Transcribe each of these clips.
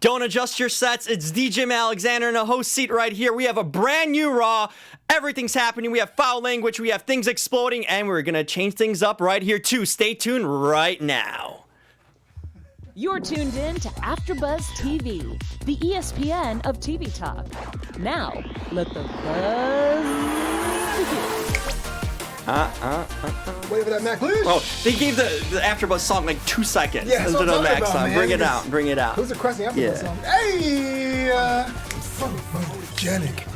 Don't adjust your sets. It's DJ Alexander in a host seat right here. We have a brand new Raw. Everything's happening. We have foul language. We have things exploding. And we're going to change things up right here, too. Stay tuned right now. You're tuned in to AfterBuzz TV, the ESPN of TV talk. Now, let the buzz begin. Wait for that Mac, please. Oh, they gave the AfterBuzz song like 2 seconds. Yeah, that's what I'm Mac talking song. about, Bring man. it out. Bring it out. Who's requesting AfterBuzz song? Hey, photogenic.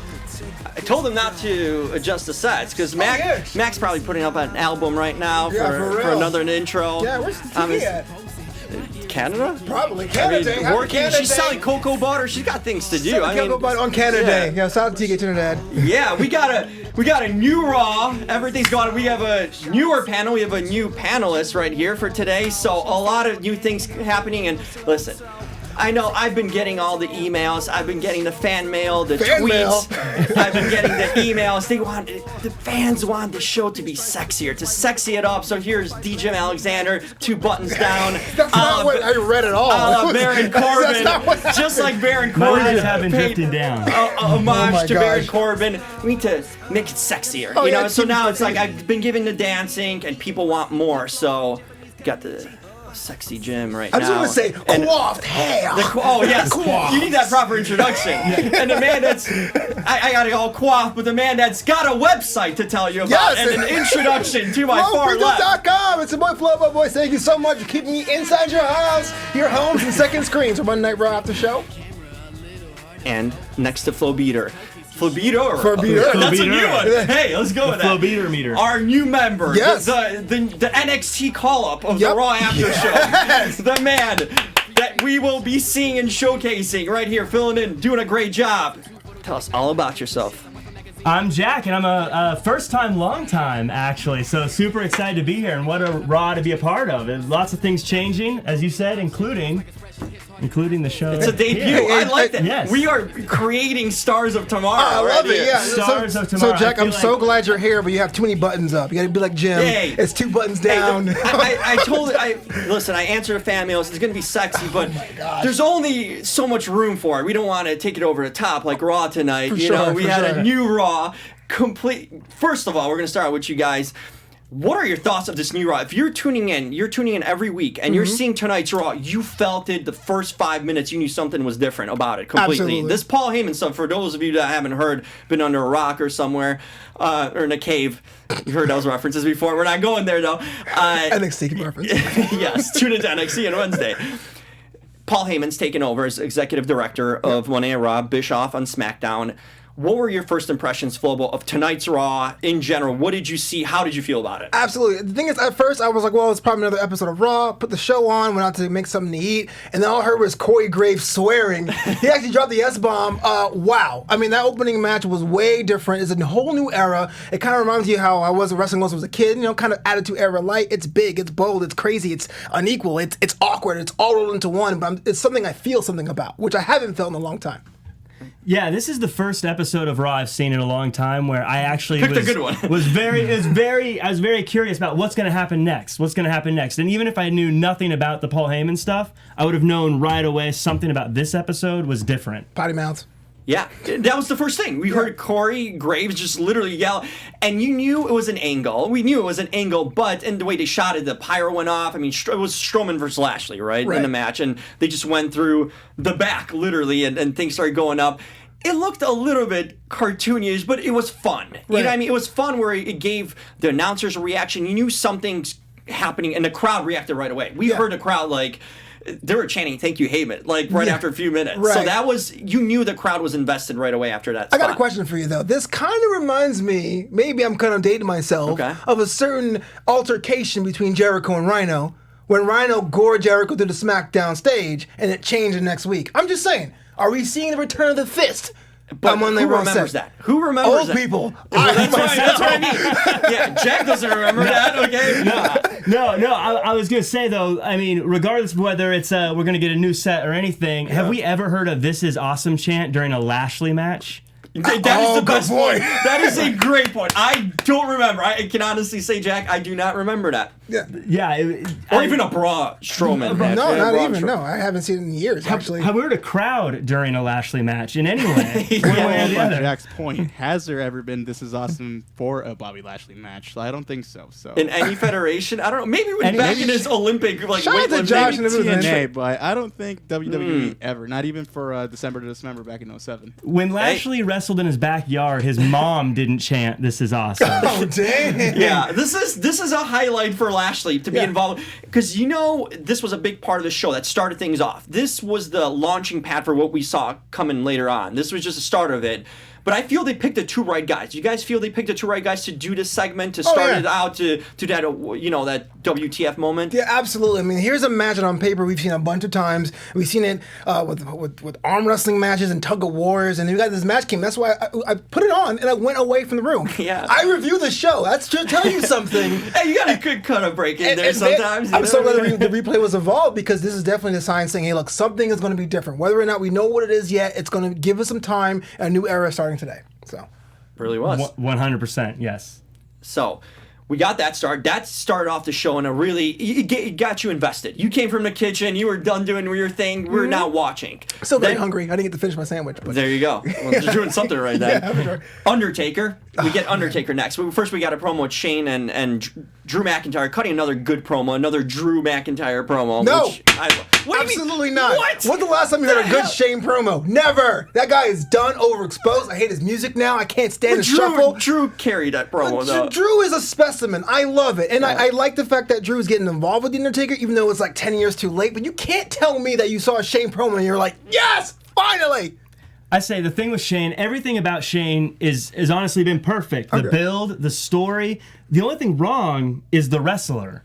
I told him not to adjust the sets because Mac's probably putting up an album right now for another intro. Yeah, where's the TV at? Canada? Probably Canada Day. Working. Canada She's Day. selling cocoa butter. She's got things to do. Cocoa butter on Canada Day. Yeah, shout out to TK Trinidad. Yeah, we got a new Raw. Everything's going. We have a newer panel. We have a new panelist right here for today. So a lot of new things happening. And listen, I know I've been getting all the emails. I've been getting the fan mail, the tweets. I've been getting the emails. The fans want the show to be sexier, to sexy it up. So here's DJ Alexander, 2 buttons down. That's not what I read at all. Baron Corbin, just like Baron Corbin. My eyes have been drifting down. Homage to Baron Corbin. We need to make it sexier, you know. So now it's like I've been given the dancing, and people want more. So got the sexy gym right now. I just want to say, coiffed hair. Oh, yes. You need that proper introduction. And the man that's, I got it all coiffed, but the man that's got a website to tell you about and an introduction to my far left. FlowPeople.com. It's a boy, Flow Boys. Thank you so much for keeping me inside your house, your homes, and second screens for Monday Night Raw After Show. And next to Flow Beater. Flowbeater. That's a new one. Hey, let's go with that. Flowbeater meter. Our new member. Yes. The NXT call-up of the Raw After Show. The man that we will be seeing and showcasing right here, filling in, doing a great job. Tell us all about yourself. I'm Jack, and I'm a first-time, long-time, actually, so super excited to be here, and what a Raw to be a part of. There's lots of things changing, as you said, including the show. It's a debut. I like that. Yes. We are creating stars of tomorrow. I love it, yeah. Stars of tomorrow. So, Jack, I'm so glad you're here, but you have too many buttons up. You gotta be like Jim. Hey. It's 2 buttons down. Listen, I answered a fan mail. It's gonna be sexy, but there's only so much room for it. We don't want to take it over the top like Raw tonight. We had a new Raw. First of all, we're gonna start with you guys. What are your thoughts of this new Raw? If you're tuning in every week, and you're seeing tonight's Raw, you felt it the first 5 minutes, you knew something was different about it completely. Absolutely. This Paul Heyman stuff, for those of you that haven't heard, been under a rock or somewhere, or in a cave, you've heard those references before. We're not going there, though. NXT reference. Yes, tune into NXT on Wednesday. Paul Heyman's taken over as executive director of Monday Night Raw, Bischoff on SmackDown. What were your first impressions, Flobo, of tonight's Raw in general? What did you see? How did you feel about it? Absolutely. The thing is, at first, I was like, well, it's probably another episode of Raw. Put the show on, went out to make something to eat, and then all I heard was Corey Graves swearing. He actually dropped the S-bomb. Wow. I mean, that opening match was way different. It's a whole new era. It kind of reminds you how I was wrestling when I was a kid, kind of Attitude Era light. It's big, it's bold, it's crazy, it's unequal, it's awkward, it's all rolled into one, but it's something I feel something about, which I haven't felt in a long time. Yeah, this is the first episode of Raw I've seen in a long time where I actually picked a good one. I was very curious about what's going to happen next. And even if I knew nothing about the Paul Heyman stuff, I would have known right away something about this episode was different. Potty mouths. Yeah, that was the first thing. We heard Corey Graves just literally yell, and you knew it was an angle. We knew it was an angle, and the way they shot it, the pyro went off. I mean, it was Strowman versus Lashley, right, in the match, and they just went through the back, literally, and things started going up. It looked a little bit cartoonish, but it was fun. You know what I mean? It was fun where it gave the announcers a reaction. You knew something's happening, and the crowd reacted right away. We heard the crowd, they were chanting "Thank you, Heyman," after a few minutes. Right. So that was, you knew the crowd was invested right away after that spot. I got a question for you though. This kind of reminds me, maybe I'm kind of dating myself, of a certain altercation between Jericho and Rhino when Rhino gored Jericho to the SmackDown stage, and it changed the next week. I'm just saying, are we seeing the return of the fist? But who remembers that? Who remembers Old that? people. That's what I mean. Yeah, Jack doesn't remember that, okay? No. I was going to say, though, I mean, regardless of whether it's we're going to get a new set or anything, have we ever heard a "This is awesome" chant during a Lashley match? That is the best point. That is a great point. I don't remember. I can honestly say, Jack, I do not remember that. Yeah. Or even a bra Strowman match. No, Yeah, not Braun even. Strowman. No, I haven't seen it in years, actually. Have we heard a crowd during a Lashley match in any way? One way or the On other. Jack's point, has there ever been "This Is Awesome" for a Bobby Lashley match? I don't think so. So In any federation, I don't know. Maybe when back in his Olympic Shout out to weightlifting. Josh and everyone. TNA, but I don't think WWE ever, not even for December to December back in 07. When Lashley wrestled in his backyard, his mom didn't chant "This is awesome." Oh, dang. Yeah, this is a highlight for Lashley to be involved, because this was a big part of the show that started things off. This was the launching pad for what we saw coming later on. This was just the start of it. But I feel they picked the two right guys. You guys feel they picked the two right guys to do this segment, to start it out, to that, that WTF moment? Yeah, absolutely. I mean, here's a match that on paper we've seen a bunch of times. We've seen it with arm wrestling matches and tug of wars, and you got this match came. That's why I put it on and I went away from the room. Yeah. I review the show. That's to tell you something. Hey, you got a good cut of break in there sometimes. I'm so glad the replay was evolved, because this is definitely a sign saying, hey, look, something is going to be different. Whether or not we know what it is yet, it's going to give us some time, a new era starting today. So, Really was. 100%, yes. So we got that start. That started off the show in a really, it got you invested. You came from the kitchen. You were done doing your thing. We're now watching. Still very hungry. I didn't get to finish my sandwich. But. There you go. Well, you're doing something right then. Yeah, for sure. Undertaker. We get Undertaker next. First, we got a promo with Shane and Drew McIntyre cutting another good promo, another Drew McIntyre promo. No. What do you mean? Absolutely not. What? When's the last time you heard a good Shane promo? Never. That guy is done, overexposed. I hate his music now. I can't stand his shuffle. Drew carried that promo, though. Drew is a specimen. I love it. And I like the fact that Drew is getting involved with The Undertaker, even though it's like 10 years too late. But you can't tell me that you saw a Shane promo and you're like, yes, finally. I say the thing with Shane, everything about Shane is honestly been perfect. The build, the story. The only thing wrong is the wrestler.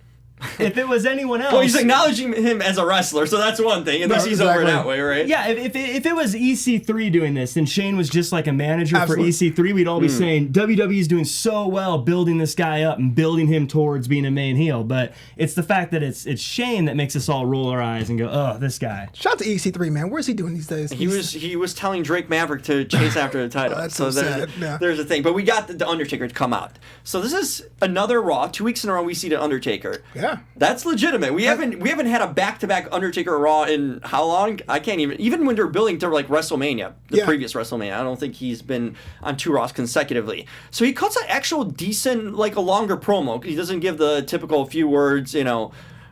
If it was anyone else... Well, he's acknowledging him as a wrestler, so that's one thing, unless he's over that way, right? Yeah, if it was EC3 doing this, and Shane was just like a manager Absolutely. for EC3, we'd all be saying, WWE's doing so well building this guy up and building him towards being a main heel. But it's the fact that it's Shane that makes us all roll our eyes and go, oh, this guy. Shout out to EC3, man. Where's he doing these days? He was telling Drake Maverick to chase after the title. That's so sad. Yeah. There's a thing. But we got the Undertaker to come out. So this is another Raw. 2 weeks in a row we see the Undertaker. Yeah. That's legitimate. We haven't had a back-to-back Undertaker Raw in how long? I can't even when they're building to like WrestleMania, the previous WrestleMania. I don't think he's been on 2 Raws consecutively. So he cuts an actual decent, like a longer promo. He doesn't give the typical few words,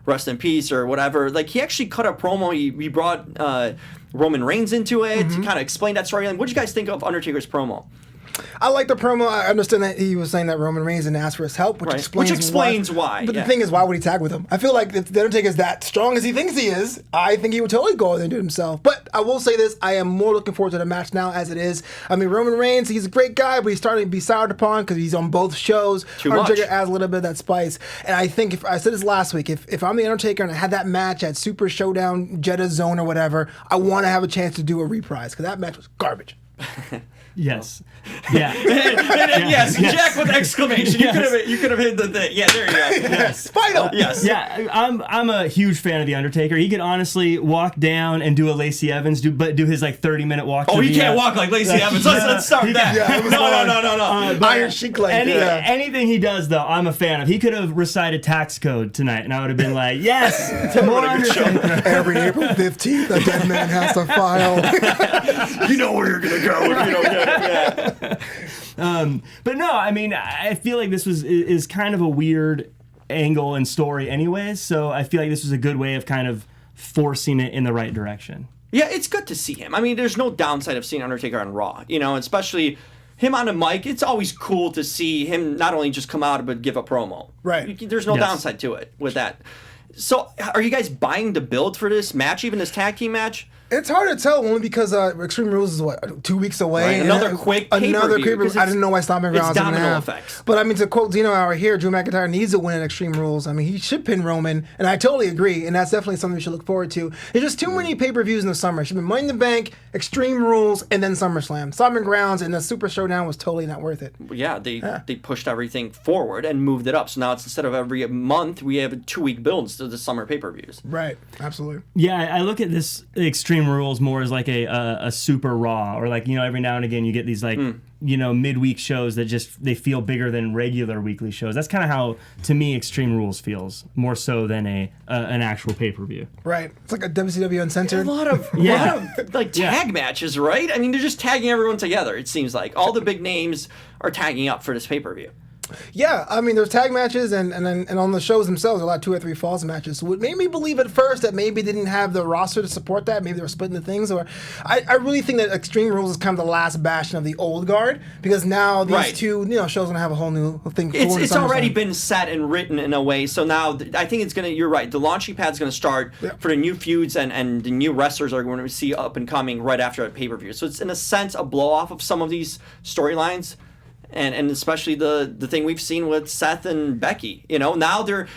rest in peace or whatever. Like he actually cut a promo. He brought Roman Reigns into it to kind of explain that storyline. What did you guys think of Undertaker's promo? I like the promo. I understand that he was saying that Roman Reigns didn't ask for his help, which explains why. But the thing is, why would he tag with him? I feel like if The Undertaker is that strong as he thinks he is, I think he would totally go there and do it himself. But I will say this, I am more looking forward to the match now as it is. I mean, Roman Reigns, he's a great guy, but he's starting to be soured upon because he's on both shows. Undertaker adds a little bit of that spice. And I think, if I said this last week, if I'm The Undertaker and I had that match at Super Showdown, Jeddah Zone or whatever, I want to have a chance to do a reprise because that match was garbage. Yes. Yeah. Yes, Jack with exclamation. You could have hit the thing. Yeah, there you go. Yes. Final. Yes. Yeah, I'm a huge fan of The Undertaker. He can honestly walk down and do a Lacey Evans, do his like 30-minute walk. Oh, he can't walk like Lacey Evans. Let's start that. Yeah, No. Iron Sheik like anything he does, though, I'm a fan of. He could have recited tax code tonight, and I would have been like, yes, more Undertaker. Every April 15th, a dead man has to file. You know where you're gonna go if you don't get it. Yeah. But no, I mean, I feel like this is kind of a weird angle and story anyways, so I feel like this was a good way of kind of forcing it in the right direction. Yeah, it's good to see him. I mean, there's no downside of seeing Undertaker on Raw, especially him on a mic. It's always cool to see him not only just come out but give a promo. Right. There's no downside to it with that. So, are you guys buying the build for this match, even this tag team match? It's hard to tell only because Extreme Rules is 2 weeks away. Right. And Another quick pay-per-view. I didn't know why Stomping Grounds it's didn't domino have. effects. But I mean, to quote Zeno Hour here, Drew McIntyre needs to win at Extreme Rules. I mean, he should pin Roman, and I totally agree. And that's definitely something we should look forward to. There's just too many pay-per-views in the summer. It should be Money in the Bank, Extreme Rules, and then SummerSlam. Stomping Grounds and the Super Showdown was totally not worth it. Yeah, they pushed everything forward and moved it up. So now it's instead of every month, we have 2-week builds to the summer pay-per-views. Right. Absolutely. Yeah, I look at this Extreme Extreme Rules more as like a super Raw, or like, every now and again you get these like midweek shows that just they feel bigger than regular weekly shows. That's kind of how, to me, Extreme Rules feels, more so than an actual pay-per-view. Right. It's like a WCW Uncensored. A lot of like tag matches, right? I mean, they're just tagging everyone together. It seems like all the big names are tagging up for this pay-per-view. Yeah, I mean, there's tag matches, and on the shows themselves, a lot of 2 or 3 falls matches. So it made me believe at first that maybe they didn't have the roster to support that. Maybe they were splitting the things. Or I really think that Extreme Rules is kind of the last bastion of the old guard, because now these two shows gonna have a whole new thing. It's already been set and written in a way. So now I think it's gonna. You're right. The launching pad's gonna start for the new feuds, and the new wrestlers are going to see up and coming right after a pay-per-view. So it's in a sense a blow off of some of these storylines. And especially the thing we've seen with Seth and Becky, now they're.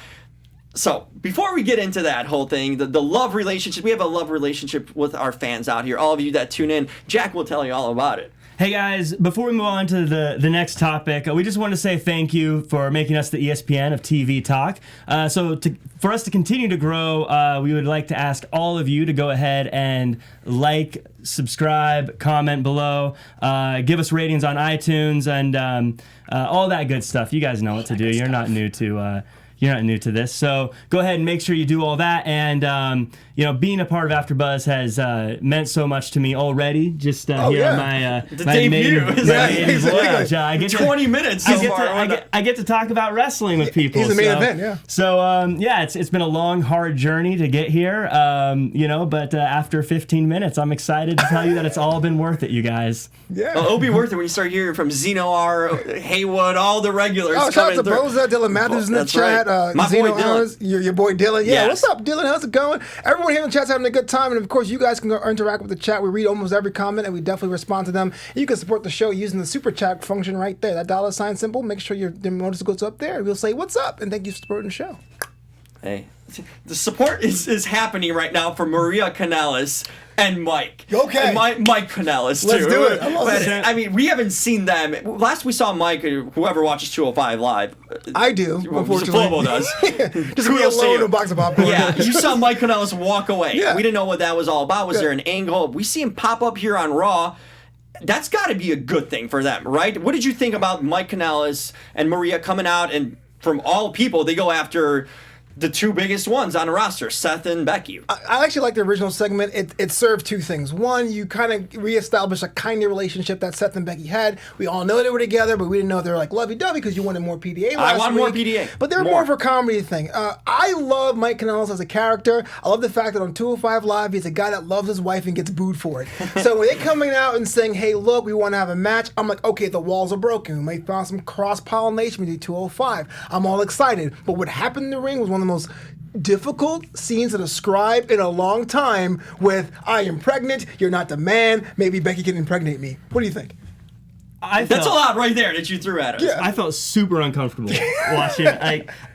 So before we get into that whole thing, the love relationship, we have a love relationship with our fans out here. All of you that tune in, Jack will tell you all about it. Hey guys, before we move on to the next topic, we just want to say thank you for making us the ESPN of TV talk. For us to continue to grow, we would like to ask all of you to go ahead and like, subscribe, comment below, give us ratings on iTunes, and all that good stuff. You guys know what to do. You're not new to this, so go ahead and make sure you do all that. And being a part of AfterBuzz has meant so much to me already. Just here on my debut. I get 20 minutes. I get to talk about wrestling with people. He's the main event, yeah. So it's been a long, hard journey to get here. But after 15 minutes, I'm excited to tell you that it's all been worth it, you guys. Yeah. Well, it'll be worth it when you start hearing from Zeno R, Haywood, all the regulars. Oh, shout out to Boza, Dylan Matthews in the chat. Right. My boy Dylan. Your boy Dylan. Yeah, Yes. What's up, Dylan? How's it going? Everyone here in the chat's having a good time. And of course, you guys can go interact with the chat. We read almost every comment, and we definitely respond to them. You can support the show using the super chat function right there. That $sign symbol. Make sure your notice goes up there. We'll say, what's up? And thank you for supporting the show. Hey, the support is happening right now for Maria Menounos and Mike. Okay. And Mike Menounos, too. Let's do it. I love it. I mean, we haven't seen them. Last we saw Mike, whoever watches 205 Live. I do, unfortunately. Flobo does. Just me alone in a box of popcorn. Yeah, you saw Mike Menounos walk away. Yeah. We didn't know what that was all about. Was there an angle? We see him pop up here on Raw. That's got to be a good thing for them, right? What did you think about Mike Menounos and Maria coming out, and from all people, they go after the two biggest ones on the roster, Seth and Becky? I actually like the original segment. It served two things. One, you kind of reestablish a kind of relationship that Seth and Becky had. We all know they were together, but we didn't know they were like lovey-dovey because you wanted more PDA last I want week. more PDA. But they're more of a comedy thing. I love Mike Menounos as a character. I love the fact that on 205 Live, he's a guy that loves his wife and gets booed for it. So when they're coming out and saying, hey, look, we want to have a match, I'm like, okay, the walls are broken. We might find some cross-pollination between 205. I'm all excited. But what happened in the ring was one of the most difficult scenes to describe in a long time with, I am pregnant, you're not the man, maybe Becky can impregnate me. What do you think? That's a lot right there that you threw at us. Yeah. I felt super uncomfortable watching.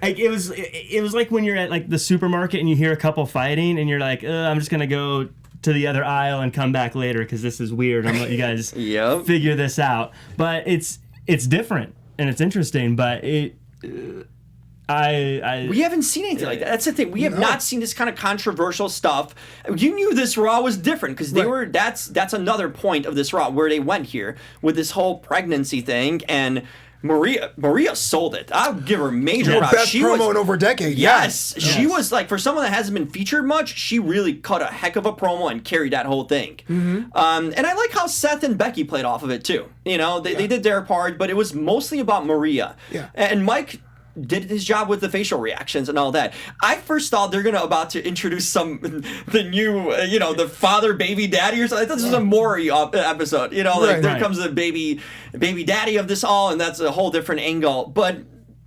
It was like when you're at like the supermarket and you hear a couple fighting and you're like, I'm just gonna go to the other aisle and come back later because this is weird. I'm gonna let you guys figure this out. But it's different and it's interesting. But we haven't seen anything like that. That's the thing. We have not seen this kind of controversial stuff. You knew this Raw was different because they were. That's another point of this Raw where they went here with this whole pregnancy thing, and Maria sold it. I'll give her major props. Best promo in over a decade. Yes, she was like, for someone that hasn't been featured much, she really cut a heck of a promo and carried that whole thing. And I like how Seth and Becky played off of it too. You know, they did their part, but it was mostly about Maria. Yeah. And Mike did his job with the facial reactions and all that. I first thought they're about to introduce the new, the father baby daddy or something. I thought this was a Maury episode. There comes the baby daddy of this all, and that's a whole different angle. But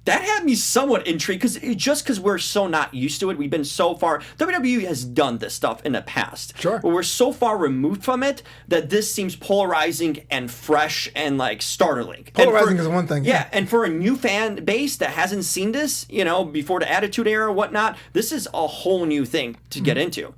that had me somewhat intrigued because we're so not used to it. We've been so far. WWE has done this stuff in the past. Sure. But we're so far removed from it that this seems polarizing and fresh and like startling. Polarizing is one thing. Yeah, and for a new fan base that hasn't seen this, before the Attitude Era or whatnot, this is a whole new thing to get into.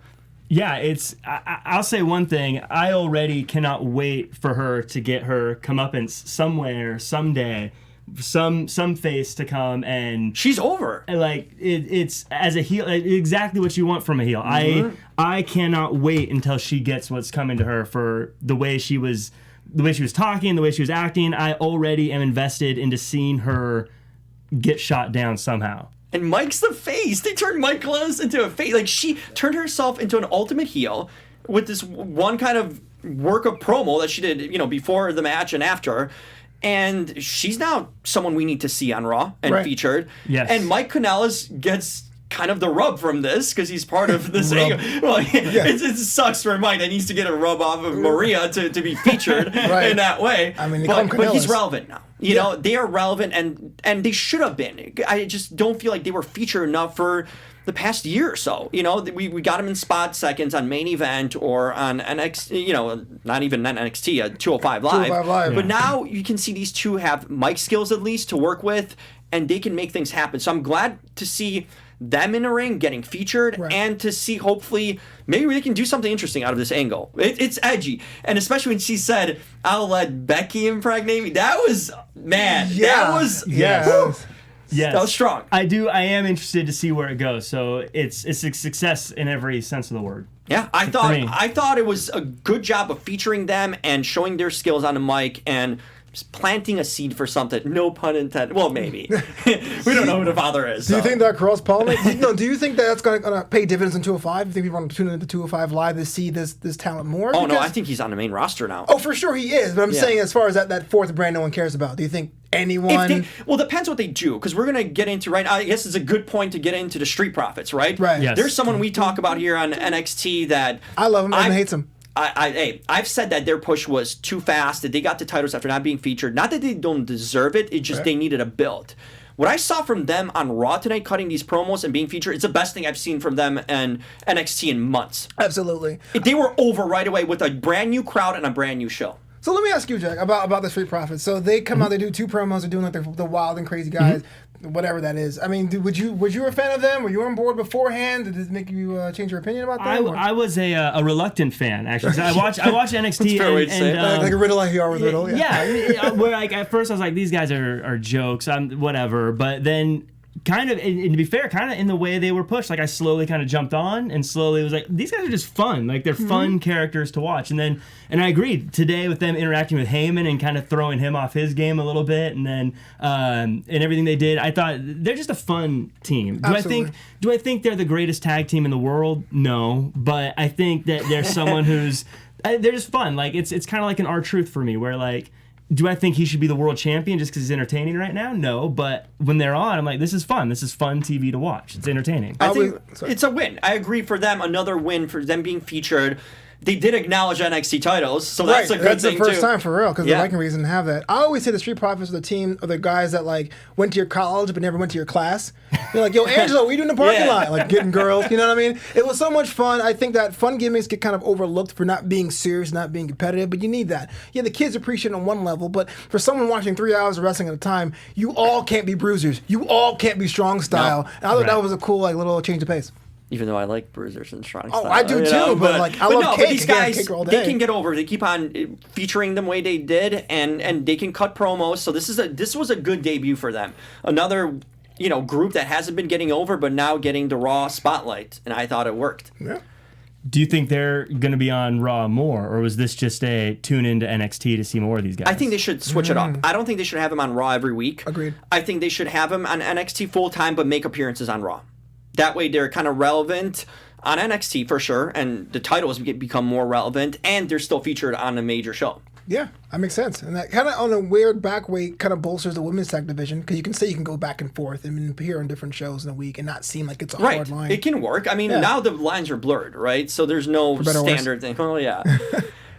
Yeah, I'll say one thing. I already cannot wait for her to get her comeuppance somewhere, someday, some face to come and she's over. Like it's as a heel, exactly what you want from a heel. I cannot wait until she gets what's coming to her for the way she was talking, the way she was acting. I already am invested into seeing her get shot down somehow. And Mike's the face. They turned Mike Close into a face. Like, she turned herself into an ultimate heel with this one kind of work of promo that she did, before the match and after. And she's now someone we need to see on Raw and featured. Yes. And Mike Kanellis gets kind of the rub from this because he's part of this. Well, it sucks for Mike that needs to get a rub off of Maria to be featured in that way. I mean, but he's relevant now. You know, they are relevant and they should have been. I just don't feel like they were featured enough for the past year or so. We got them in spot seconds on Main Event or on NXT, not even NXT, 205 Live. 205 Live. But now you can see these two have mic skills at least to work with, and they can make things happen. So I'm glad to see them in the ring getting featured and to see hopefully maybe they can do something interesting out of this angle. It's edgy. And especially when she said, I'll let Becky impregnate me. That was, man, that was... Yes. Yes. That was strong. I am interested to see where it goes. So it's a success in every sense of the word. Yeah, I thought it was a good job of featuring them and showing their skills on the mic and planting a seed for something. No pun intended. Well, maybe. We don't know who the father is. Do you think that cross-pollinate? No, do you think that's going to pay dividends in 205? Do you think people want to tune into 205 Live to see this talent more? Oh, no, I think he's on the main roster now. Oh, for sure he is. But I'm saying as far as that fourth brand no one cares about, do you think anyone... Well, depends what they do, because we're going to get into, I guess it's a good point to get into the Street Profits, right? Right. Yes. There's someone we talk about here on NXT that... I love him, and hates him. I've said that their push was too fast, that they got the titles after not being featured. Not that they don't deserve it, it's just they needed a build. What I saw from them on Raw tonight, cutting these promos and being featured, it's the best thing I've seen from them and NXT in months. Absolutely. They were over right away with a brand new crowd and a brand new show. So let me ask you, Jack, about the Street Profits. So they come out, they do two promos, they're doing like the wild and crazy guys, whatever that is. I mean, were you a fan of them? Were you on board beforehand? Did it make you change your opinion about them? I was a reluctant fan, actually. So I watch NXT and like a riddle like you are with riddle. Yeah, where like at first I was like, these guys are jokes, whatever. But then kind of, and to be fair, kind of in the way they were pushed, like I slowly kind of jumped on and slowly was like, these guys are just fun. Like they're fun characters to watch. And I agreed today with them interacting with Heyman and kind of throwing him off his game a little bit, and then and everything they did, I thought they're just a fun team. Do I think they're the greatest tag team in the world? No, but I think that they're someone who's they're just fun. Like it's kind of like an R-Truth for me, where like, do I think he should be the world champion just because he's entertaining right now? No, but when they're on, I'm like, this is fun. This is fun TV to watch. It's entertaining. I think it's a win. I agree for them. Another win for them being featured. They did acknowledge NXT titles, so that's a good that's thing too. That's the first time for real, because the Viking Raiders didn't have that. I always say the Street Profits are the team of the guys that like went to your college but never went to your class. You're like, yo, Angelo, what are you doing in the parking lot? Like getting girls, you know what I mean? It was so much fun. I think that fun gimmicks get kind of overlooked for not being serious, not being competitive, but you need that. Yeah, the kids appreciate it on one level, but for someone watching 3 hours of wrestling at a time, you all can't be bruisers. You all can't be strong style. And I thought that was a cool like little change of pace. Even though I like bruisers and strong style. Oh, I do too, but like I love cake. But these guys, cake all day. they can get over. They keep on featuring them the way they did, and they can cut promos. So this was a good debut for them. Another group that hasn't been getting over, but now getting the Raw spotlight, and I thought it worked. Yeah. Do you think they're going to be on Raw more, or was this just a tune into NXT to see more of these guys? I think they should switch it up. I don't think they should have them on Raw every week. Agreed. I think they should have them on NXT full time, but make appearances on Raw. That way they're kind of relevant on NXT for sure, and the titles become more relevant, and they're still featured on a major show. Yeah, that makes sense. And that kind of on a weird back way kind of bolsters the women's tag division, because you can say you can go back and forth and appear on different shows in a week and not seem like it's a hard line. It can work. I mean, now the lines are blurred, right? So there's no standard thing. Oh, yeah.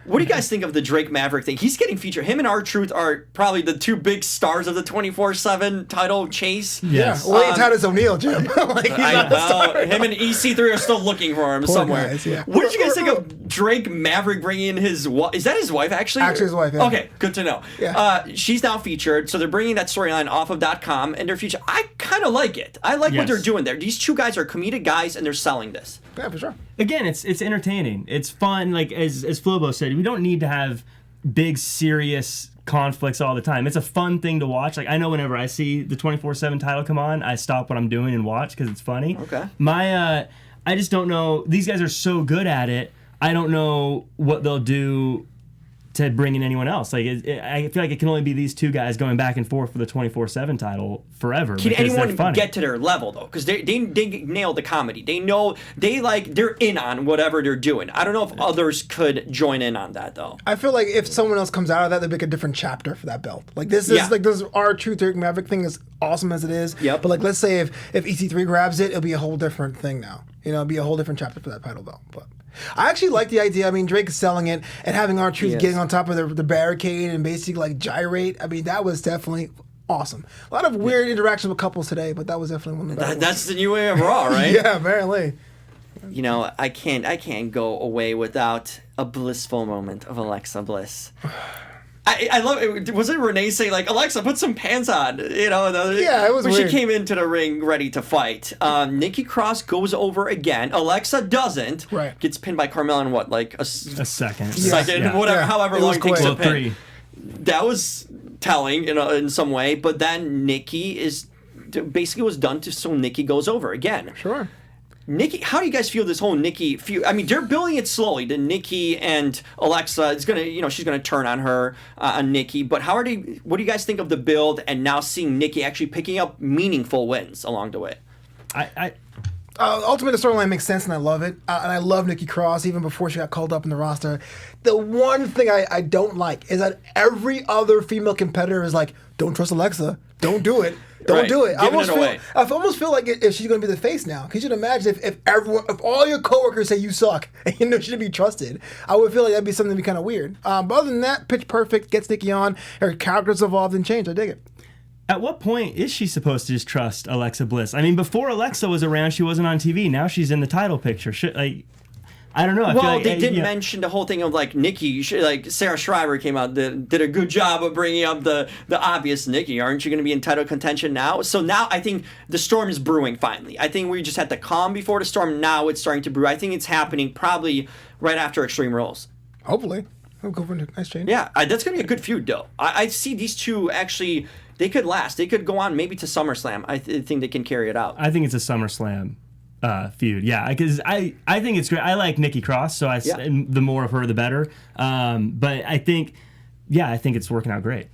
What do you guys think of the Drake Maverick thing? He's getting featured. Him and R-Truth are probably the two big stars of the 24/7 title chase. Yes. Well, ain't Titus O'Neil, Jim. Like, he's not a star. Him and EC3 are still looking for him somewhere. Guys, yeah. What did you guys think of Drake Maverick bringing in his wife? Is that his wife, actually? Actually his wife, yeah. Okay, good to know. Yeah. She's now featured, so they're bringing that storyline off of .com, and they're featured. I kind of like it. I like what they're doing there. These two guys are comedic guys, and they're selling this. Yeah, for sure. Again, it's entertaining. It's fun. Like as Flobo said, we don't need to have big, serious conflicts all the time. It's a fun thing to watch. Like, I know whenever I see the 24/7 title come on, I stop what I'm doing and watch because it's funny. Okay. I just don't know. These guys are so good at it. I don't know what they'll do to bring in anyone else. Like, I feel like it can only be these two guys going back and forth for the 24/7 title forever. Can anyone get to their level though? Because they nailed the comedy. They know they're in on whatever they're doing. I don't know if others could join in on that though. I feel like if someone else comes out of that, they'd make a different chapter for that belt. Like this is like this our Truth Maverick thing is awesome as it is. Yep. But like let's say if EC3 grabs it, it'll be a whole different thing now. You know, it'll be a whole different chapter for that title belt. But I actually like the idea. I mean, Drake is selling it and having R-Truth getting on top of the barricade and basically like gyrate. I mean, that was definitely awesome. A lot of weird interactions with couples today, but that was definitely one of the better That's the new way of Raw, right? Yeah, apparently. You know, I can't go away without a blissful moment of Alexa Bliss. I love it. Was it Renee saying like, Alexa, put some pants on? You know, it was when weird. she came into the ring ready to fight. Nikki Cross goes over again. Alexa doesn't. Right. Gets pinned by Carmella in what, like a second. Whatever, however long it takes to pin. 3. That was telling, you know, in some way. But then Nikki basically was done so Nikki goes over again. Sure. Nikki, how do you guys feel this whole Nikki feud? I mean, they're building it slowly. The Nikki and Alexa is gonna, you know, she's gonna turn on her, on Nikki. But what do you guys think of the build and now seeing Nikki actually picking up meaningful wins along the way? Ultimately, the storyline makes sense, and I love it. And I love Nikki Cross, even before she got called up in the roster. The one thing I don't like is that every other female competitor is like, don't trust Alexa. Don't do it. Don't do it. I almost feel like if she's going to be the face now. Because you can imagine if all your coworkers say you suck and you know she shouldn't be trusted, I would feel like that'd be something to be kind of weird. But other than that, Pitch Perfect gets Nikki on. Her character's evolved and changed. I dig it. At what point is she supposed to just trust Alexa Bliss? I mean, before Alexa was around, she wasn't on TV. Now she's in the title picture. I don't know. I feel like, they did mention the whole thing of like Nikki, like Sarah Schreiber came out, did a good job of bringing up the obvious Nikki. Aren't you going to be in title contention now? So now I think the storm is brewing finally. I think we just had the calm before the storm. Now it's starting to brew. I think it's happening probably right after Extreme Rules. Hopefully. We'll go for a nice change. Yeah, that's going to be a good feud though. I see these two actually, they could last. They could go on maybe to SummerSlam. I think they can carry it out. I think it's a SummerSlam feud, yeah, because I think it's great. I like Nikki Cross, so the more of her, the better. But I think it's working out great.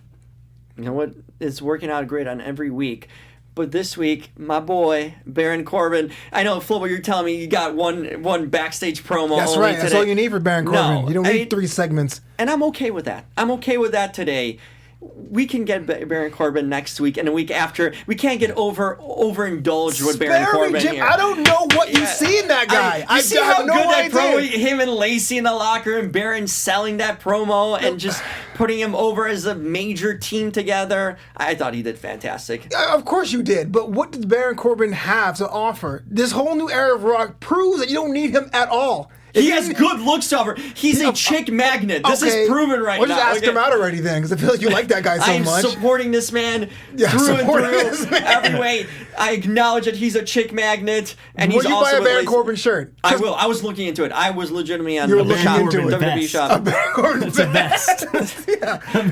You know what? It's working out great on every week. But this week, my boy, Baron Corbin, I know, Flo, you're telling me you got one backstage promo. That's right. That's all you need for Baron Corbin. You don't need 3 segments. And I'm okay with that. I'm okay with that today. We can get Baron Corbin next week and the week after. We can't get overindulged with Baron Corbin here. I don't know what you see in that guy. I see how good that promo, him and Lacey in the locker room, Baron selling that promo and just putting him over as a major team together. I thought he did fantastic. Of course you did, but what does Baron Corbin have to offer? This whole new era of Rock proves that you don't need him at all. He has good looks to offer. He's a chick magnet. This is proven right now. Well, just ask him out already then, because I feel like you like that guy so much. I'm supporting this man through and through, every way. I acknowledge that he's a chick magnet, and he's also Will you buy a Baron Corbin shirt? I will. I was looking into it. I was legitimately on the WWE shop. A Baron Corbin It's a vest.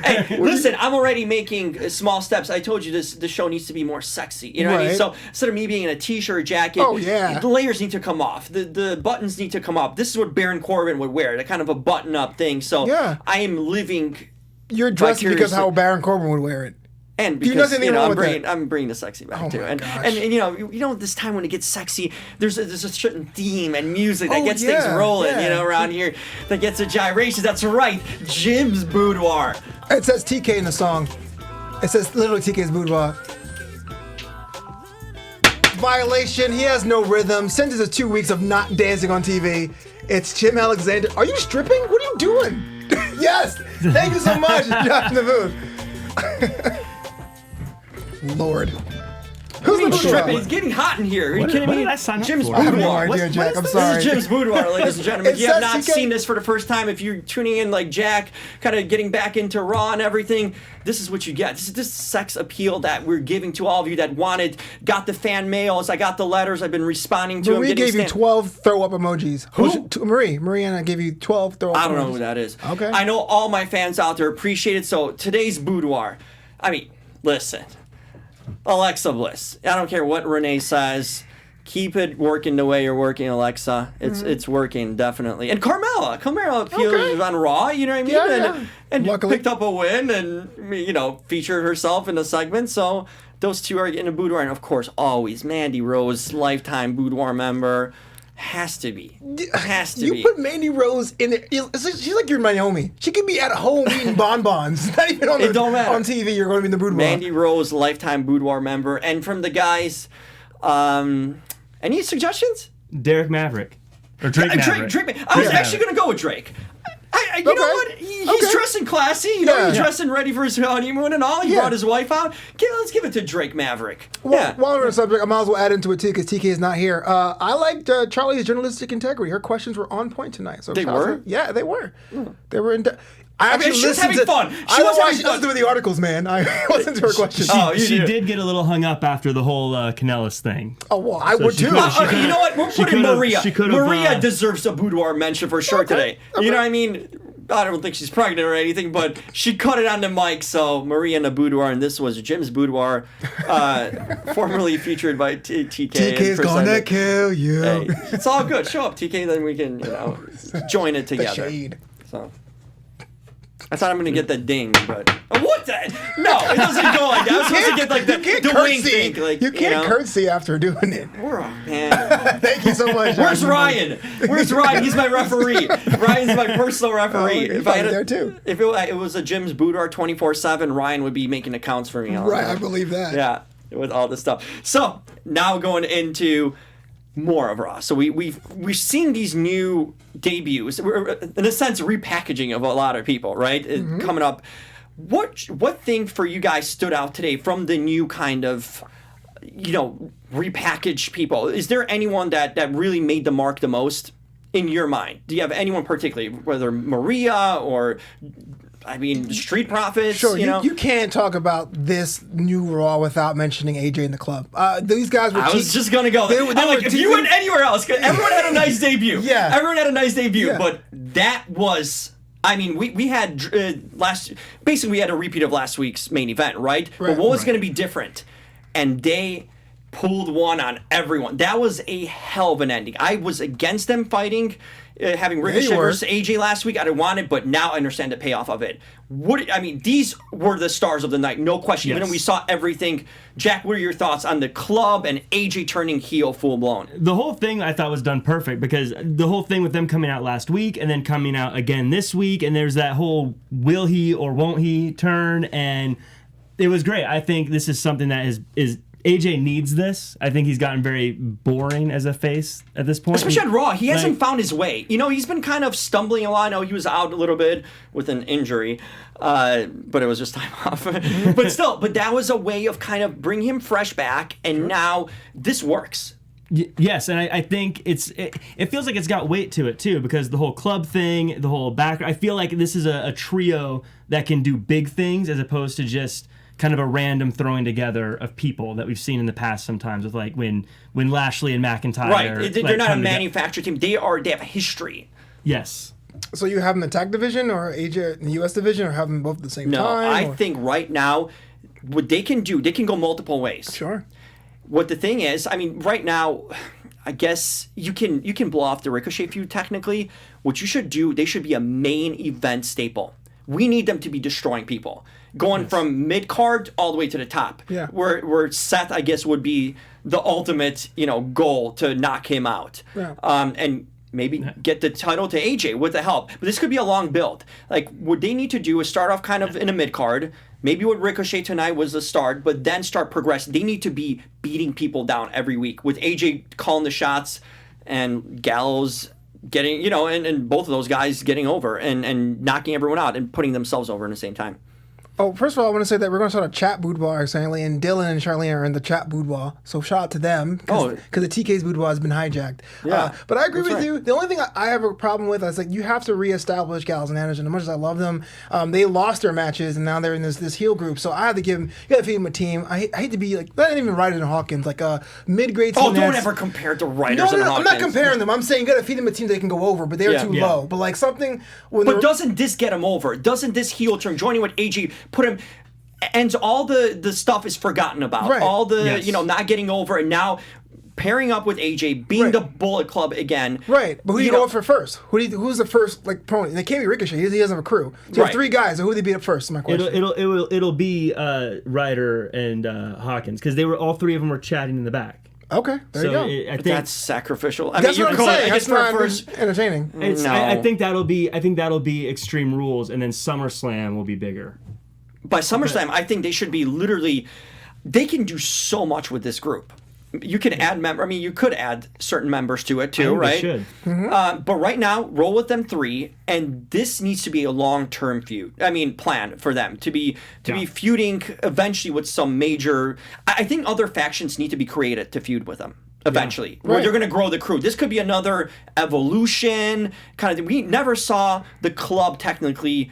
Hey, listen, I'm already making small steps. I told you the show needs to be more sexy. You know what I mean? So instead of me being in a t-shirt or jacket, the layers need to come off. The buttons need to come off. This is what Baron Corbin would wear, that kind of a button-up thing. So I am living. You're dressed because how Baron Corbin would wear it. And because I'm bringing the sexy back too, and you know this time when it gets sexy, there's a certain theme and music that gets things rolling, you know, around here, that gets the gyrations. That's right, Jim's Boudoir. It says TK in the song. It says literally TK's Boudoir. Violation. He has no rhythm. Sentences of 2 weeks of not dancing on TV. It's Jim Alexander. Are you stripping? What are you doing? Yes. Thank you so much, Josh in the booth. Lord. Who's the stripping? boudoir? It's getting hot in here. Are you What kidding did me? I sign up Jim's for? I have no Boudoir. idea, Jack. I'm This sorry. is Jim's Boudoir, ladies and gentlemen. If It you have says not TK seen this for the first time, if you're tuning in like Jack, kind of getting back into Raw and everything, this is what you get. This is this sex appeal that we're giving to all of you that got the fan mails. I got the letters. I've been responding to them. Marie gave you 12 throw-up emojis. Who? Maria gave you 12 throw-up emojis. I don't know who that is. Okay. I know all my fans out there appreciate it. So today's Boudoir. I mean, listen. Alexa Bliss. I don't care what Renee says. Keep it working the way you're working, Alexa. It's working, definitely. And Carmella appeared on Raw, you know what I mean? Yeah, and Luckily. picked up a win and, featured herself in the segment. So those two are getting a Boudoir. And, of course, always Mandy Rose, lifetime Boudoir member. Has to be. Has to be. You put Mandy Rose in there. She's like your Naomi. She could be at home eating bonbons. Not even It don't matter. on TV. You're going to be in the boudoir. Mandy Rose, lifetime Boudoir member. And from the guys, any suggestions? Derek Maverick. Or Drake Maverick. Drake. I was actually going to go with Drake. You know what? He's dressing classy. He's dressing ready for his honeymoon and all. He brought his wife out. Let's give it to Drake Maverick. While we're on the subject, I might as well add into it too because TK is not here. I liked Charlie's journalistic integrity. Her questions were on point tonight. So They were? Yeah, they were. They were in. She was having fun. I listened to the articles, man. I listened to her questions. She did get a little hung up after the whole Kanellis thing. Oh, well, I would too. You know what? We'll put in Maria. Maria deserves a Boudoir mention for sure today. You know what I mean? I don't think she's pregnant or anything, but she cut it on the mic. So Maria in the Boudoir, and this was Jim's Boudoir, formerly featured by TK. TK's gonna kill you. Hey, it's all good. Show up, TK, then we can join it together. The shade. So. I thought I'm gonna get that ding, but what the? No, it doesn't go like that. I was supposed to get like the wing thing. Like, you can't curtsy after doing it. Man. Thank you so much. Where's Ryan? Where's Ryan? He's my referee. Ryan's my personal referee. If I had there too. If it was a Jim's Boudoir 24/7, Ryan would be making accounts for me. Right, I believe that. Yeah, with all this stuff. So now going into more of Raw. So we've seen these new debuts. We're, in a sense, repackaging of a lot of people, right? Coming up. What thing for you guys stood out today from the new kind of, repackaged people? Is there anyone that really made the mark the most in your mind? Do you have anyone particularly, whether Maria or, Street Profits? Sure, you can't talk about this new Raw without mentioning AJ in the club. These guys were. I was just gonna go. If you went anywhere else, everyone had a nice debut. Yeah, everyone had a nice debut, yeah. But that was. We had basically we had a repeat of last week's main event, right? But what was going to be different? And they pulled one on everyone. That was a hell of an ending. I was against them fighting, having Ricochet versus AJ last week. I didn't want it, but now I understand the payoff of it. These were the stars of the night, no question. Yes. Even when we saw everything. Jack, what are your thoughts on the club and AJ turning heel full blown? The whole thing I thought was done perfect because the whole thing with them coming out last week and then coming out again this week, and there's that whole will he or won't he turn, and it was great. I think this is something that is AJ needs this. I think he's gotten very boring as a face at this point. Especially at Raw. He hasn't found his way. He's been kind of stumbling a lot. I know he was out a little bit with an injury, but it was just time off. But that was a way of kind of bring him fresh back, and now this works. Yes, and I think it feels like it's got weight to it too, because the whole club thing, the whole back. I feel like this is a trio that can do big things as opposed to just kind of a random throwing together of people that we've seen in the past sometimes with when Lashley and McIntyre. Right, they're not a manufactured team. They have a history. Yes. So you have them in the tag division or AJ in the US division, or have them both at the same time? No, I think right now what they can do, they can go multiple ways. Sure. What the thing is, right now, I guess you can blow off the Ricochet feud technically. What you should do, they should be a main event staple. We need them to be destroying people. Going from mid-card all the way to the top. Yeah. Where Seth, I guess, would be the ultimate, goal to knock him out. Yeah. And maybe get the title to AJ with the help. But this could be a long build. Like, what they need to do is start off kind of in a mid-card. Maybe what Ricochet tonight was the start, but then start progressing. They need to be beating people down every week. With AJ calling the shots and Gallows getting, and both of those guys getting over and knocking everyone out and putting themselves over in the same time. Oh, first of all, I want to say that we're going to start a chat boudoir, certainly, and Dylan and Charlene are in the chat boudoir. So shout out to them because the TK's boudoir has been hijacked. Yeah, but I agree with you. The only thing I have a problem with is like you have to reestablish Gallows and Anderson. As much as I love them, they lost their matches and now they're in this heel group. So I have to give them. You got to feed them a team. I hate to be like not even Ryder and Hawkins, like a mid-grade team. Oh, don't ever compare it to Ryder and Hawkins. I'm not comparing them. I'm saying you got to feed them a team they can go over, but they're too low. But like something. But doesn't this get him over? Doesn't this heel turn joining with AJ put him? And all the stuff is forgotten about. Right. All the not getting over, and now pairing up with AJ, being the Bullet Club again. Right, but who do you go for first? Who's the first opponent? And it can't be Ricochet. He doesn't have a crew. So you have 3 guys. So who do they beat up first? Is my question. It'll be Ryder and Hawkins because all 3 of them were chatting in the back. Okay, there you go. I think that's sacrificial. That's what I'm saying. That's not entertaining. I think that'll be Extreme Rules, and then SummerSlam will be bigger. By SummerSlam, I think they should be literally. They can do so much with this group. You can add you could add certain members to it too, right? They should. But right now, roll with them 3, and this needs to be a long-term feud. Plan for them to be feuding eventually with some major. I think other factions need to be created to feud with them eventually. Where they're going to grow the crew. This could be another evolution kind of. We never saw the club technically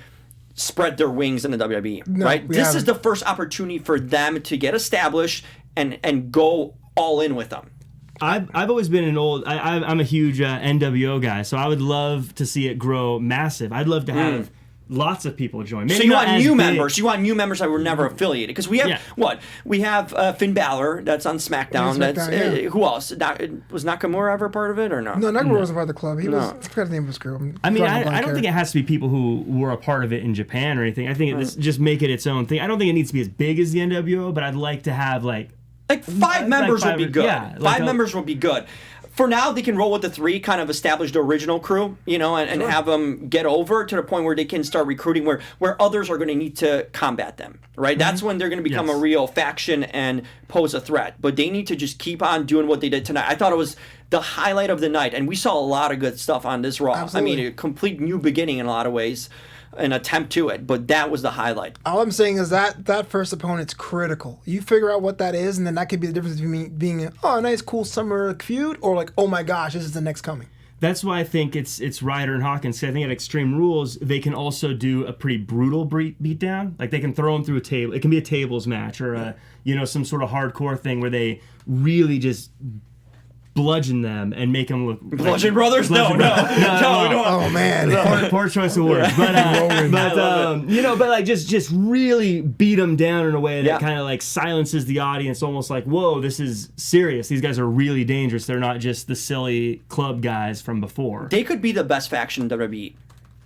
spread their wings in the WWE, right? This is the first opportunity for them to get established and go all in with them. I've always been I'm a huge NWO guy, so I would love to see it grow massive. I'd love to have lots of people join. Maybe so you want new members. You want new members that were never affiliated. Because we have, We have Finn Balor, that's on SmackDown. Who else? Was Nakamura ever part of it or no? No, Nakamura wasn't part of the club. He was, I forgot the name of his group. I don't think it has to be people who were a part of it in Japan or anything. I think it's just make it its own thing. I don't think it needs to be as big as the NWO, but I'd like to have like 5 members would be good. Yeah, 5 members would be good. For now, they can roll with the 3, kind of establish the original crew, and have them get over to the point where they can start recruiting where others are going to need to combat them, right? That's when they're going to become a real faction and pose a threat. But they need to just keep on doing what they did tonight. I thought it was the highlight of the night, and we saw a lot of good stuff on this Raw. Absolutely. A complete new beginning in a lot of ways. An attempt to it, but that was the highlight. All I'm saying is that first opponent's critical. You figure out what that is, and then that could be the difference between being a nice, cool summer feud or like, oh my gosh, this is the next coming. That's why I think it's Ryder and Hawkins. I think at Extreme Rules, they can also do a pretty brutal beatdown. Like they can throw them through a table. It can be a tables match or some sort of hardcore thing where they really just bludgeon them and make them look Bludgeon Brothers? No. Oh man, poor choice of words. But just really beat them down in a way that kind of like silences the audience, almost like, whoa, this is serious. These guys are really dangerous. They're not just the silly club guys from before. They could be the best faction in WWE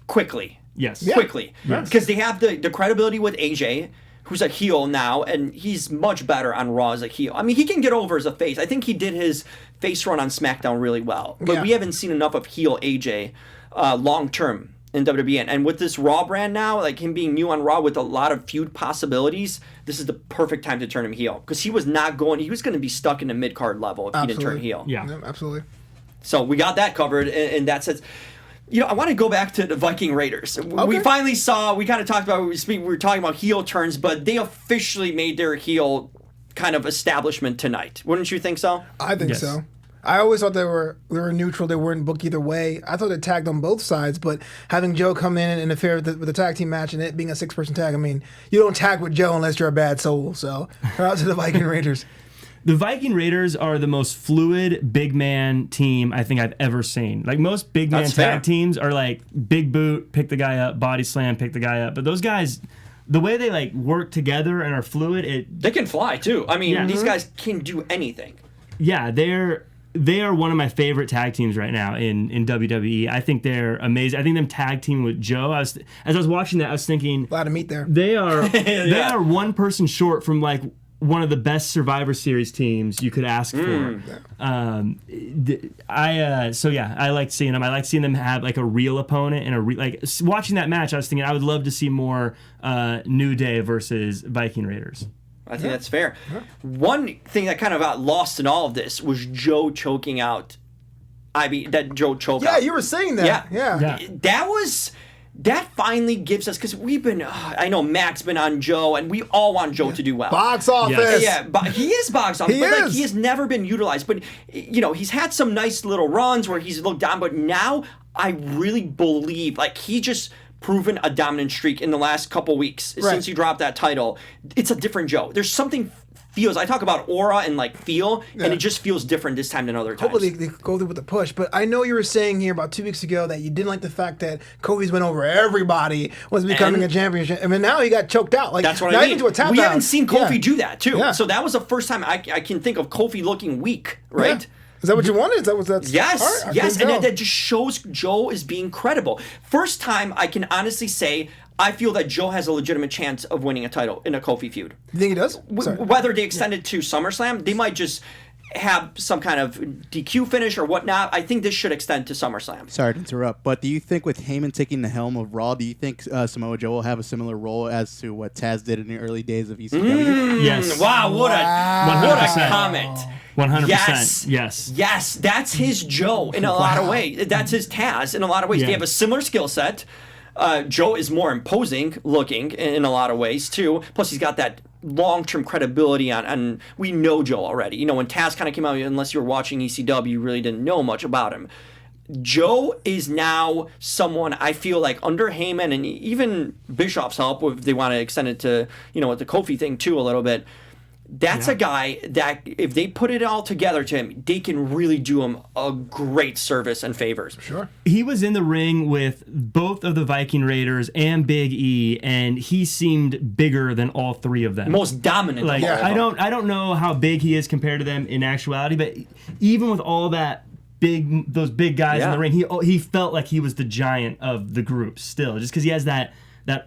quickly. Yes. Quickly. Because they have the credibility with AJ, who's a heel now, and he's much better on Raw as a heel. He can get over as a face. I think he did his face run on SmackDown really well. But we haven't seen enough of heel AJ long-term in WWE. And with this Raw brand now, like him being new on Raw with a lot of feud possibilities, this is the perfect time to turn him heel. Because he was going to be stuck in the mid-card level if he didn't turn heel. Yeah, absolutely. So we got that covered in that sense. I want to go back to the Viking Raiders. Okay. We finally saw, we kind of talked about, we were talking about heel turns, but they officially made their heel kind of establishment tonight. Wouldn't you think so? I think so. I always thought they were neutral. They weren't booked either way. I thought they tagged on both sides, but having Joe come in and interfere with the tag team match and it being a 6-person tag, you don't tag with Joe unless you're a bad soul. So, shout out to the Viking Raiders. The Viking Raiders are the most fluid big man team I think I've ever seen. Like most big man tag teams are like big boot, pick the guy up, body slam, pick the guy up. But those guys, the way they like work together and are fluid, they can fly too. These guys can do anything. Yeah, they are one of my favorite tag teams right now in WWE. I think they're amazing. I think them tag team with Joe. As I was watching that, I was thinking a lot of meat there. They are they are one person short from like one of the best Survivor Series teams you could ask for. I like seeing them. I like seeing them have like a real opponent and watching that match. I was thinking I would love to see more New Day versus Viking Raiders. I think that's fair. Yeah. One thing that kind of got lost in all of this was Joe choking out. Joe choked out. Yeah, you were saying that. Yeah. that finally gives us, because we've been, I know Mac's been on Joe, and we all want Joe to do well. Box office. Yeah, but he is box office. He but like, is. he has never been utilized. But he's had some nice little runs where he's looked down. But now I really believe, like, he just proven a dominant streak in the last couple weeks since he dropped that title. It's a different Joe. There's something. I talk about aura and like feel, and it just feels different this time than other times. Hopefully they go through with the push. But I know you were saying here about 2 weeks ago that you didn't like the fact that Kofi's went over everybody, was becoming a championship. I mean, now he got choked out. Like, that's what now I mean. Into a tap we down. haven't seen Kofi do that too. Yeah. So that was the first time I can think of Kofi looking weak, right? Yeah. Is that what you wanted? Is that what that's? Yes, all right, yes, and that just shows Joe is being credible. First time I can honestly say I feel that Joe has a legitimate chance of winning a title in a Kofi feud. You think he does? Whether they extend it to SummerSlam, they might just have some kind of DQ finish or whatnot. I think this should extend to SummerSlam. Sorry to interrupt, but do you think with Heyman taking the helm of Raw, do you think Samoa Joe will have a similar role as to what Taz did in the early days of ECW? Yes. Wow, what a comment. 100%. Yes, that's his Joe in a lot of ways. That's his Taz in a lot of ways. Yeah. They have a similar skill set. Joe is more imposing looking in a lot of ways too. Plus, he's got that long-term credibility and we know Joe already. When Taz kind of came out, unless you were watching ECW, you really didn't know much about him. Joe is now someone I feel like under Heyman and even Bischoff's help, if they want to extend it to, with the Kofi thing too a little bit. That's a guy that if they put it all together to him, they can really do him a great service and favors. Sure. He was in the ring with both of the Viking Raiders and Big E, and he seemed bigger than all three of them. Most dominant. Like, of all of them. I don't know how big he is compared to them in actuality, but even with all those big guys in the ring, he felt like he was the giant of the group still, just because he has that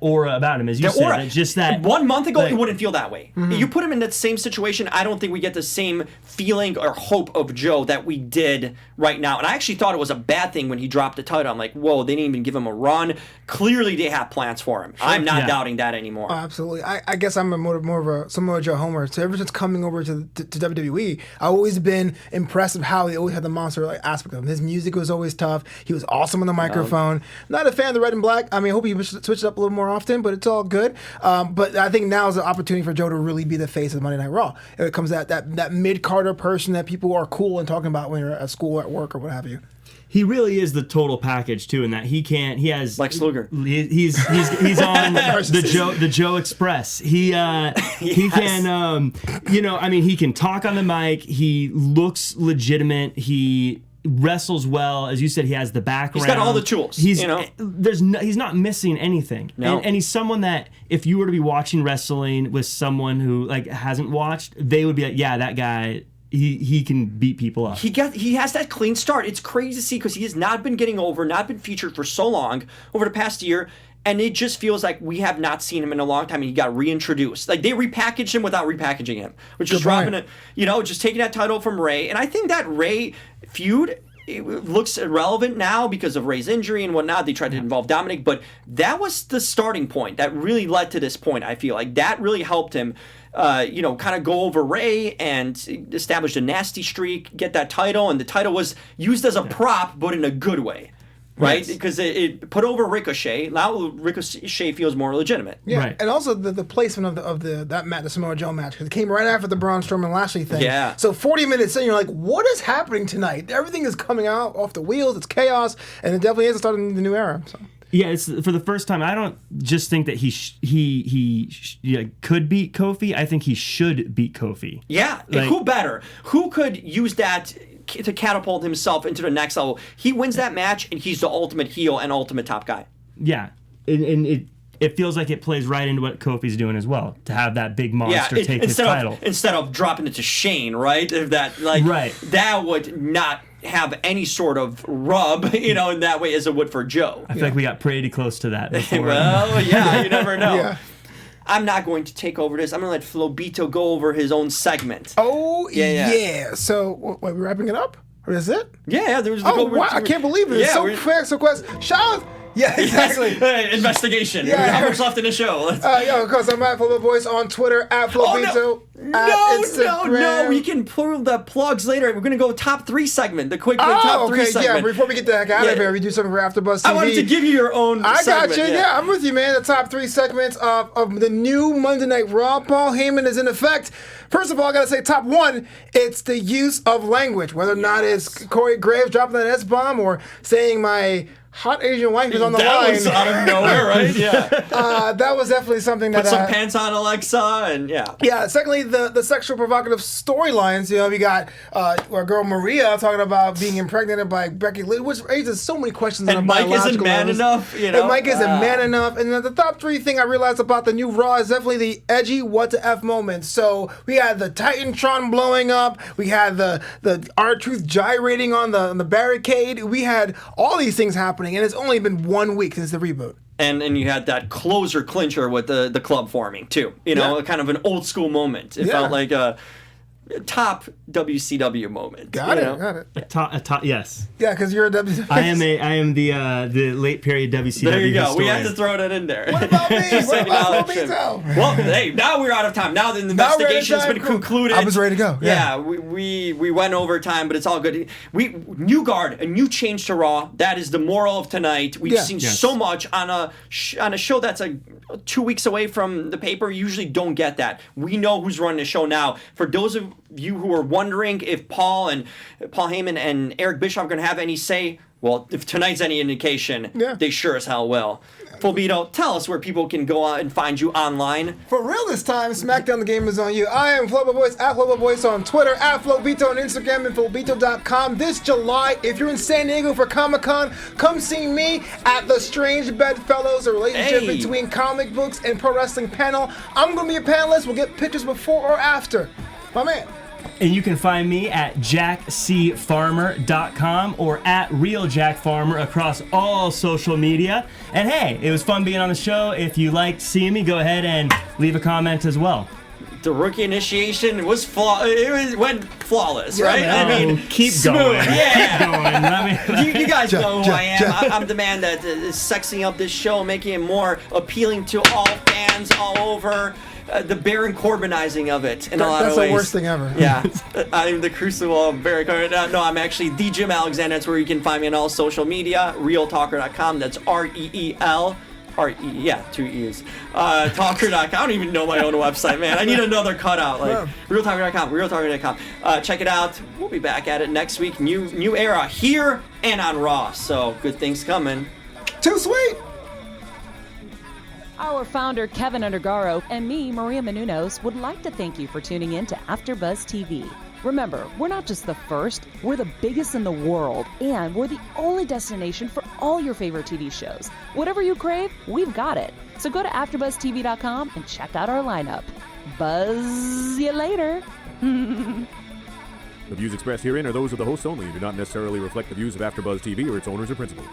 aura about him, as you said. Aura. Just that 1 month ago, it wouldn't feel that way. You put him in that same situation, I don't think we get the same feeling or hope of Joe that we did right now. And I actually thought it was a bad thing when he dropped the title. I'm like, whoa, they didn't even give him a run. Clearly, they have plans for him. I'm not doubting that anymore. Oh, absolutely. I guess I'm more of a Samoa Joe homer. So ever since coming over to WWE, I've always been impressed with how they always had the monster aspect of him. His music was always tough. He was awesome on the microphone. Not a fan of the red and black. I mean, I hope he switched it up a little more often, but it's all good. But I think now is the opportunity for Joe to really be the face of Monday Night Raw. It comes that mid-Carter person that people are cool and talking about when you're at school, at work, or what have you. He really is the total package too, in that he has Lex Luger. He's on the Joe Express. He can he can talk on the mic. He looks legitimate. He wrestles well, as you said. He has the background. He's got all the tools. He's not missing anything. No. And he's someone that if you were to be watching wrestling with someone who hasn't watched, they would be like, yeah, that guy. He can beat people up. He has that clean start. It's crazy to see because he has not been getting over, not been featured for so long over the past year, and it just feels like we have not seen him in a long time. And he got reintroduced. Like they repackaged him without repackaging him, which is dropping it. Just taking that title from Ray. And I think that Ray feud. It looks irrelevant now because of Ray's injury and whatnot. They tried to involve Dominic, but that was the starting point that really led to this point. I feel like that really helped him, kind of go over Ray and establish a nasty streak, get that title, and the title was used as a prop, but in a good way. Right? Because it put over Ricochet. Now Ricochet feels more legitimate. Yeah, right. And also the placement of the Samoa Joe match, because it came right after the Braun Strowman Lashley thing. Yeah. So 40 minutes in, you're like, what is happening tonight? Everything is coming out off the wheels. It's chaos, and it definitely is starting the new era. So. Yeah, it's for the first time. I don't just think that he could beat Kofi. I think he should beat Kofi. Yeah, who better? Who could use that to catapult himself into the next level? He wins that match, and he's the ultimate heel and ultimate top guy. Yeah, and it feels like it plays right into what Kofi's doing as well, to have that big monster take his title. Instead of dropping it to Shane, right? That would not have any sort of rub, in that way as it would for Joe. I feel like we got pretty close to that before. Well, yeah, you never know. Yeah. I'm not going to take over this. I'm going to let Flobito go over his own segment. Oh, yeah. So, we're wrapping it up? Or is it? Yeah, there was wow, I can't believe it. It's so quick, so quick. Shout out. Yeah, exactly. Yes. Investigation. Yeah. How much left in the show? Of course, I'm at Flobito Voice on Twitter, at Flobito. Oh, Instagram. We can pull the plugs later. We're gonna go top 3 segment, the quick top 3 segment. Yeah. Before we get the heck out of here, we do something for AfterBuzz TV. I wanted to give you your own. I segment, got you. Yeah, I'm with you, man. The top 3 segments of the new Monday Night Raw. Paul Heyman is in effect. First of all, I gotta say, top 1, it's the use of language. Whether or not it's Corey Graves dropping that S-bomb or saying my hot Asian wife is on the line. That was out of nowhere, right? Yeah. That was definitely something that. Put some pants on, Alexa, and yeah. Yeah. Secondly, the sexual provocative storylines. You know, we got our girl Maria talking about being impregnated by Becky Lynch, which raises so many questions. And Mike isn't man enough, you know. And Mike isn't man enough. And then the top 3 thing I realized about the new Raw is definitely the edgy what the F moments. So we had the Titantron blowing up. We had the R-Truth gyrating on the barricade. We had all these things happening. And it's only been 1 week since the reboot. And you had that clincher with the club forming too. You know, kind of an old school moment. It felt like a top WCW moment. Got it. Top, yes. Yeah, because you're a WCW. I am the late period WCW. There you go. historian. We had to throw that in there. What about me? What about me, though? Well, hey, now we're out of time. Now the investigation has been concluded. I was ready to go. Yeah, we went over time, but it's all good. New guard, a new change to Raw. That is the moral of tonight. We've seen so much on a show that's 2 weeks away from the paper. You usually don't get that. We know who's running the show now. For those of you who are wondering if Paul Heyman and Eric Bischoff are going to have any say, well, if tonight's any indication, they sure as hell will. Fulbito, tell us where people can go out and find you online. For real this time, SmackDown the Game is on you. I am Flobo Voice, at Flobo Voice on Twitter, at Flobito on Instagram, and Flobito.com. This July, if you're in San Diego for Comic-Con, come see me at the Strange Bedfellows, a relationship between comic books and pro wrestling panel. I'm going to be a panelist. We'll get pictures before or after. My man. And you can find me at jackcfarmer.com or at realjackfarmer across all social media. And hey, it was fun being on the show. If you liked seeing me, go ahead and leave a comment as well. The rookie initiation was went flawless, right? Man. I mean, keep smooth. going. Yeah. Keep going. I mean, you guys know who I am. I'm the man that is sexing up this show, making it more appealing to all fans all over. The Baron Corbinizing of it in a lot of ways. That's the worst thing ever. Yeah. I'm the Crucible of Baron Corbin. No, I'm actually the Jim Alexander. That's where you can find me on all social media. RealTalker.com. That's REEL. Yeah, 2 E's. Talker.com. I don't even know my own website, man. I need another cutout. Like RealTalker.com. RealTalker.com. Check it out. We'll be back at it next week. New era here and on Raw. So good things coming. Too sweet. Our founder, Keven Undergaro, and me, Maria Menounos, would like to thank you for tuning in to AfterBuzz TV. Remember, we're not just the first, we're the biggest in the world, and we're the only destination for all your favorite TV shows. Whatever you crave, we've got it. So go to AfterBuzzTV.com and check out our lineup. Buzz you later. The views expressed herein are those of the hosts only and do not necessarily reflect the views of AfterBuzz TV or its owners or principals.